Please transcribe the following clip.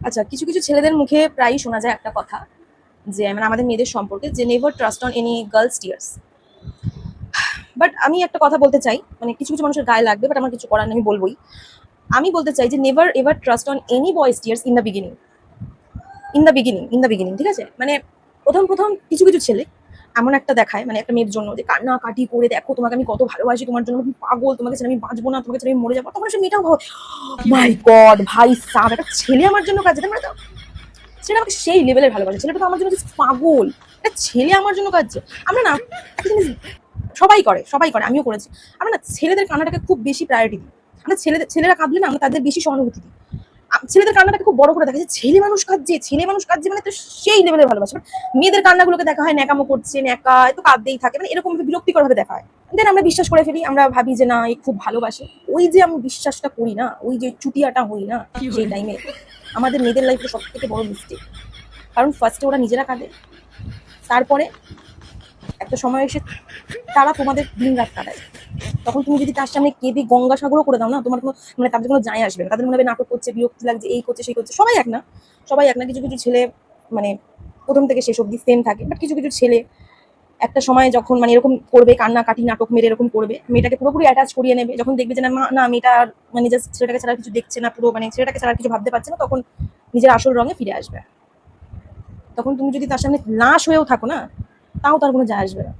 আচ্ছা, কিছু কিছু ছেলেদের মুখে প্রায়ই শোনা যায় একটা কথা যে মানে আমাদের মেয়েদের সম্পর্কে যে never trust on any girls tears. But আমি একটা কথা বলতে চাই, মানে কিছু কিছু মানুষের গায়ে লাগবে, বাট আমার কিছু করার নেই, আমি বলবোই। আমি বলতে চাই যে never ever trust on any boys tears in the beginning. In the beginning ঠিক আছে, মানে প্রথম প্রথম কিছু কিছু ছেলে এমন একটা দেখায়, মানে একটা মেয়ের জন্য যে কান্নাকাটি করে, দেখো তোমাকে আমি কত ভালোবাসি, তোমার জন্য আমি পাগল, তোমাকে ছেড়ে আমি বাঁচবো না, তোমাকে ছেড়ে আমি মরে যাবো। তখন সে মেয়েটাও মাই গড ভাই সাব, একটা ছেলে আমার জন্য কাজ, মানে তো ছেলেটা আমাকে সেই লেভেলের ভালোবাসে, ছেলেটা তো আমার জন্য just পাগল। একটা ছেলে আমার জন্য কাঁদছে। আমরা না একটা জিনিস সবাই করে, আমিও করেছি। আমরা না ছেলেদের কান্নাটাকে খুব বেশি প্রায়োরিটি দিই। আমরা ছেলেরা কাঁদলে না আমরা তাদের বেশি সহানুভূতি দিই। ছেলেদের কান্নাটাকে খুব বড় করে দেখা যায়, ছেলে মানুষ কাঁদছে মানে তো সেই লেভেলের ভালোবাসা। But মেয়েদের কান্নাগুলোকে দেখা হয় ন্যাকামো করছে, ন্যাকা তো কাঁদতেই থাকে, মানে এরকম বিরক্তিকর ভাবে দেখা হয়। দেন আমরা বিশ্বাস করে ফেলি, আমরা ভাবি যে না এই খুব ভালোবাসে। ওই যে আমি বিশ্বাসটা করি না, ওই যে চুটিয়াটা হই না, সেই টাইমে আমাদের মেয়েদের লাইফে সব থেকে বড় মিস্টেক। কারণ ফার্স্টে ওরা নিজেরা কাঁদে, তারপরে একটা সময় এসে তারা তোমাদের দিন রাত কাটায়। তখন তুমি যদি তার সামনে কেঁদে গঙ্গাসাগরও করে দাও না, তোমার কোনো মানে তাদের কোনো যায় আসবে না। তাদের মনে হবে নাটক করছে, বিরক্তি লাগছে, এই করছে সেই করছে। সবাই এক না, কিছু কিছু ছেলে মানে প্রথম থেকে শেষ অব্দি সেম থাকে। বাট কিছু কিছু ছেলে একটা সময় যখন মানে এরকম করবে, কান্নাকাটি নাটক মেরে এরকম করবে, মেয়েটাকে পুরোপুরি অ্যাটাচ করিয়ে নেবে। যখন দেখবে যে না মেয়েটা মানে জাস্ট ছেলেটাকে ছাড়া কিছু দেখছে না, পুরো মানে ছেলেটাকে ছাড়া কিছু ভাবতে পারছে না, তখন নিজের আসল রঙে ফিরে আসবে। তখন তুমি যদি তার সামনে লাশ হয়েও থাকো না, তাও তার কোনো যায় আসবে না।